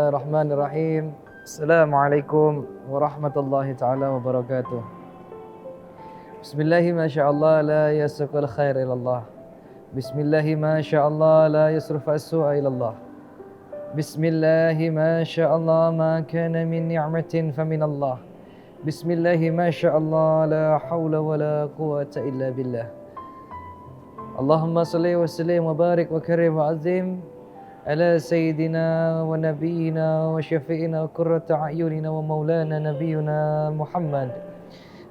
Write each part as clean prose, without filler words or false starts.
Bismillahirrahmanirrahim. Assalamualaikum warahmatullahi taala wabarakatuh. Bismillahi masyaallah la yasqal khair ilallah. Bismillahi masyaallah la yasrufa as-su'a ilallah. Bismillahi masyaallah ma kana min ni'matin faminallah. Bismillahi masyaallah la haula wala quwwata illa billah. Allahumma salli wa sallim wa barik wa karim wa azim على سيدنا ونبينا وشفيعنا وقرة أعيننا ومولانا نبينا محمد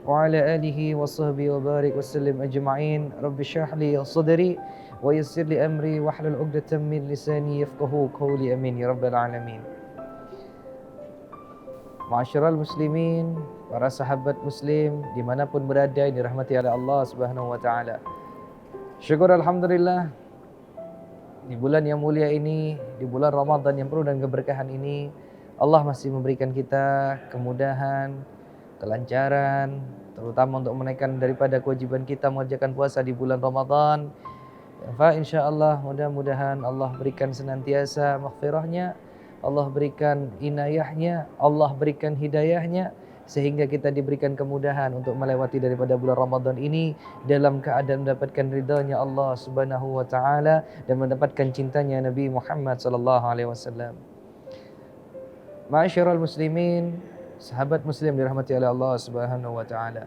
وعلى آله وصحبه وبارك وسلم أجمعين. رب اشرح لي صدري ويسر لي أمري واحلل عقدة من لساني يفقهوا قولي آمين يا رب العالمين. Ma'asyiral muslimin, para sahabat muslim dimanapun berada yang dirahmati oleh Allah Subhanahu wa taala. Syukur alhamdulillah, di bulan yang mulia ini, di bulan Ramadan yang penuh dan keberkahan ini, Allah masih memberikan kita kemudahan, kelancaran, terutama untuk menaikkan daripada kewajiban kita mengerjakan puasa di bulan Ramadan. Insyaallah mudah-mudahan Allah berikan senantiasa maghfirahnya, Allah berikan inayahnya, Allah berikan hidayahnya, sehingga kita diberikan kemudahan untuk melewati daripada bulan Ramadan ini dalam keadaan mendapatkan ridhanya Allah Subhanahu wa taala dan mendapatkan cintanya Nabi Muhammad sallallahu alaihi wasallam. Ma'asyiral muslimin, sahabat muslim dirahmati oleh Allah Subhanahu wa taala.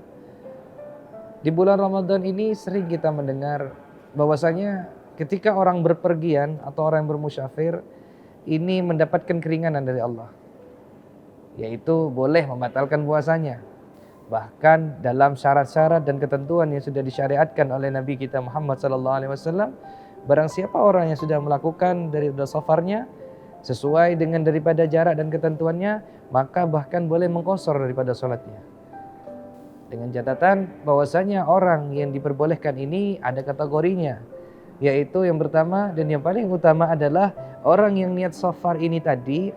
Di bulan Ramadan ini sering kita mendengar bahwasanya ketika orang berpergian atau orang yang bermusyafir ini mendapatkan keringanan dari Allah, yaitu boleh membatalkan puasanya. Bahkan dalam syarat-syarat dan ketentuan yang sudah disyariatkan oleh Nabi kita Muhammad sallallahu alaihi wasallam, barang siapa orang yang sudah melakukan dari safarnya sesuai dengan daripada jarak dan ketentuannya, maka bahkan boleh mengqashar daripada salatnya. Dengan catatan bahwasanya orang yang diperbolehkan ini ada kategorinya, yaitu yang pertama dan yang paling utama adalah orang yang niat safar ini tadi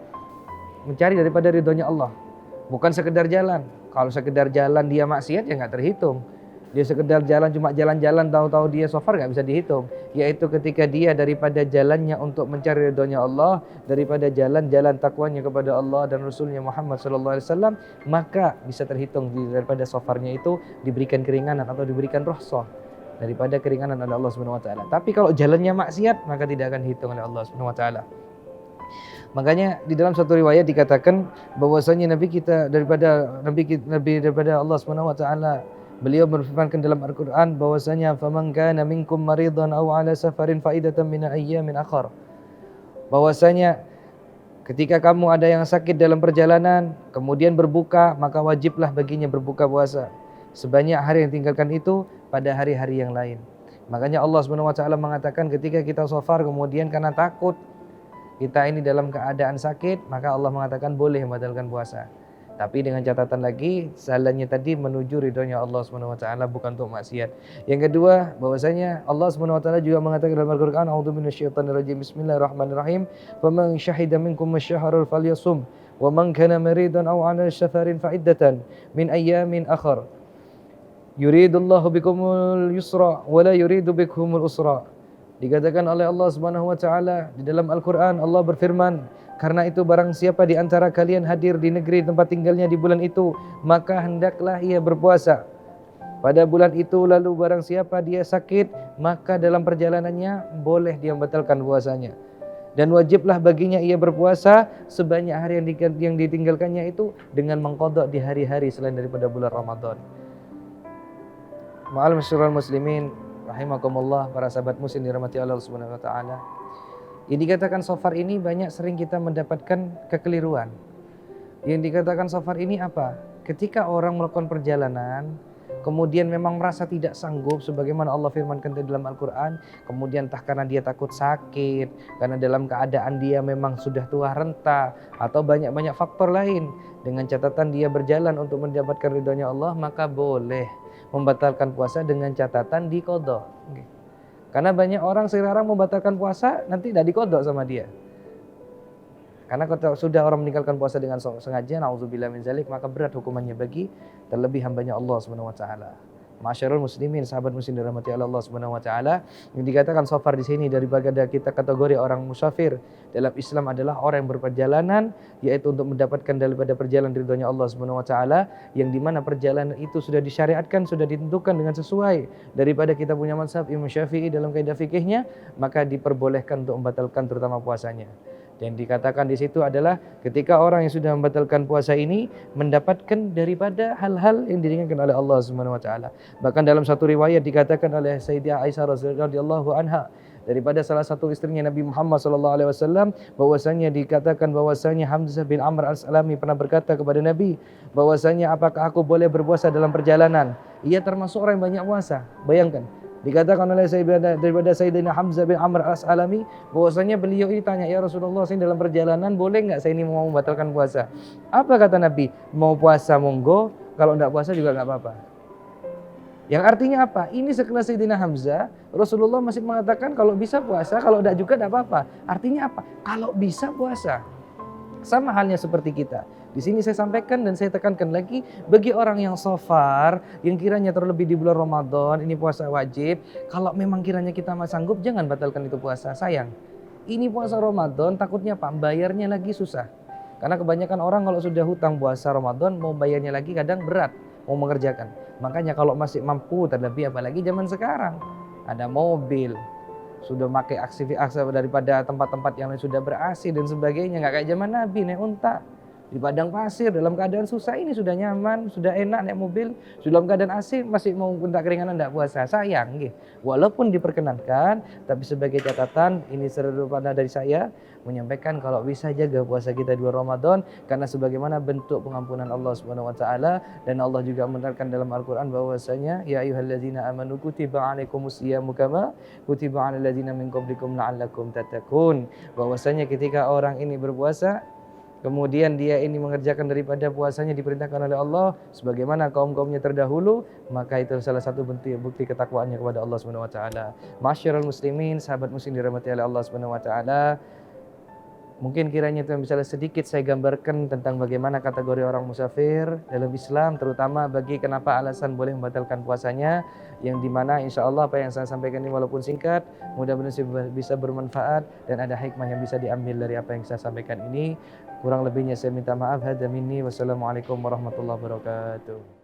mencari daripada ridhonya Allah, bukan sekedar jalan. Kalau sekedar jalan dia maksiat ya nggak terhitung. Dia sekedar jalan cuma jalan-jalan tahu-tahu dia safar nggak bisa dihitung. Yaitu ketika dia daripada jalannya untuk mencari ridhonya Allah, daripada jalan-jalan takwanya kepada Allah dan Rasulnya Muhammad sallallahu alaihi wasallam, maka bisa terhitung daripada safarnya itu diberikan keringanan atau diberikan rukhsah daripada keringanan oleh Allah Subhanahu wa taala. Tapi kalau jalannya maksiat maka tidak akan dihitung oleh Allah Subhanahu wa taala. Makanya di dalam satu riwayat dikatakan bahwasanya Nabi daripada Allah Subhanahu wa taala, beliau berfirmankan dalam Al-Qur'an bahwasanya faman kana minkum maridan aw ala safarin faidatan min ayyamin akhar. Bahwasanya ketika kamu ada yang sakit dalam perjalanan kemudian berbuka, maka wajiblah baginya berbuka puasa sebanyak hari yang tinggalkan itu pada hari-hari yang lain. Makanya Allah Subhanahu wa taala mengatakan ketika kita safar kemudian karena takut kita ini dalam keadaan sakit, maka Allah mengatakan boleh membatalkan puasa. Tapi dengan catatan lagi, jalannya tadi menuju ridhonya Allah Subhanahu wa taala, bukan untuk maksiat. Yang kedua, bahwasanya Allah Subhanahu wa taala juga mengatakan dalam Al-Qur'an, "A'udzu minasyaitonir rajim. Bismillahirrahmanirrahim. Faman syahida minkum asy-syahra falyasum, wa man kana maridan aw 'ala safarin fa'iddatan min ayyamin akhar. Yuridullahu bikumul yusra wa la yuridu bikumul usra." Dikatakan oleh Allah Subhanahu wa taala di dalam Al-Qur'an, Allah berfirman, "Karena itu barang siapa di antara kalian hadir di negeri tempat tinggalnya di bulan itu, maka hendaklah ia berpuasa pada bulan itu. Lalu barang siapa dia sakit, maka dalam perjalanannya boleh dia membatalkan puasanya. Dan wajiblah baginya ia berpuasa sebanyak hari yang ditinggalkannya itu dengan mengqadha di hari-hari selain daripada bulan Ramadan." Ma'al muslimin rahimakumullah, para sahabat muslim dirahmati Allah Subhanahu wa taala. Yang dikatakan safar ini banyak sering kita mendapatkan kekeliruan. Yang dikatakan safar ini apa? Ketika orang melakukan perjalanan kemudian memang merasa tidak sanggup sebagaimana Allah firmankan di dalam Al-Qur'an, kemudian entah karena dia takut sakit, karena dalam keadaan dia memang sudah tua renta atau banyak-banyak faktor lain, dengan catatan dia berjalan untuk mendapatkan ridhonya Allah, maka boleh membatalkan puasa dengan catatan diqadha. Karena banyak orang sekarang membatalkan puasa nanti tidak diqadha sama dia. Karena kalau sudah orang meninggalkan puasa dengan sengaja, nauzubillah min zalik, maka berat hukumannya bagi terlebih hambanya Allah Subhanahu wa taala. Masyarul muslimin, sahabat muslim dirahmati oleh Allah Subhanahu wa taala, yang dikatakan safar di sini daripada kita kategori orang musafir dalam Islam adalah orang yang berperjalanan, yaitu untuk mendapatkan daripada perjalanan ridhonya Allah Subhanahu wa taala, yang dimana perjalanan itu sudah disyariatkan, sudah ditentukan dengan sesuai daripada kita punya mazhab Imam Syafi'i dalam kaidah fikihnya, maka diperbolehkan untuk membatalkan terutama puasanya. Dan dikatakan di situ adalah ketika orang yang sudah membatalkan puasa ini mendapatkan daripada hal-hal yang diringankan oleh Allah Subhanahu wa taala. Bahkan dalam satu riwayat dikatakan oleh Sayyidah Aisyah radhiyallahu anha daripada salah satu istrinya Nabi Muhammad sallallahu alaihi wasallam, bahwasanya dikatakan bahwasanya Hamzah bin Amr Al-Salami pernah berkata kepada Nabi bahwasanya apakah aku boleh berpuasa dalam perjalanan? Ia termasuk orang yang banyak puasa. Bayangkan, dikatakan oleh daripada Sayyidina Hamzah bin Amr As-Salami bahwasanya beliau ini tanya, ya Rasulullah, saya dalam perjalanan boleh nggak saya ini mau membatalkan puasa? Apa kata Nabi? Mau puasa monggo, kalau nggak puasa juga nggak apa-apa. Yang artinya apa? Ini sekelas Sayyidina Hamzah, Rasulullah masih mengatakan kalau bisa puasa, kalau nggak juga nggak apa-apa. Artinya apa? Kalau bisa puasa. Sama halnya seperti kita. Di sini saya sampaikan dan saya tekankan lagi, bagi orang yang safar, yang kiranya terlebih di bulan Ramadan, ini puasa wajib, kalau memang kiranya kita masih sanggup, jangan batalkan itu puasa, sayang. Ini puasa Ramadan, takutnya Pak, bayarnya lagi susah. Karena kebanyakan orang kalau sudah hutang puasa Ramadan, mau bayarnya lagi kadang berat, mau mengerjakan. Makanya kalau masih mampu, terlebih apalagi zaman sekarang, ada mobil, sudah pakai aktivitas daripada tempat-tempat yang lain sudah ber-AC dan sebagainya, nggak kayak zaman Nabi naik unta di padang pasir dalam keadaan susah, ini sudah nyaman, sudah enak naik mobil, sudah dalam keadaan AC masih mau minta keringanan enggak puasa, sayang nggih. Walaupun diperkenankan, tapi sebagai catatan ini sederhana dari saya menyampaikan kalau bisa jaga puasa kita di bulan Ramadan, karena sebagaimana bentuk pengampunan Allah Subhanahu wa taala, dan Allah juga menerangkan dalam Al-Qur'an bahwasanya ya ayyuhalladzina amanu kutiba alaikumusyiyamu kama kutiba alal ladzina min qablikum la'allakum tattaqun. Bahwasanya ketika orang ini berpuasa, kemudian dia ini mengerjakan daripada puasanya diperintahkan oleh Allah sebagaimana kaum-kaumnya terdahulu, maka itu salah satu bukti ketakwaannya kepada Allah Subhanahu wa taala. Masyarul muslimin, sahabat muslim dirahmati oleh Allah Subhanahu wa taala. Mungkin kiranya itu yang bisa sedikit saya gambarkan tentang bagaimana kategori orang musafir dalam Islam, terutama bagi kenapa alasan boleh membatalkan puasanya, yang dimana insya Allah apa yang saya sampaikan ini walaupun singkat, mudah-mudahan bisa bermanfaat dan ada hikmah yang bisa diambil dari apa yang saya sampaikan ini. Kurang lebihnya saya minta maaf. Hadza minni, wassalamualaikum warahmatullahi wabarakatuh.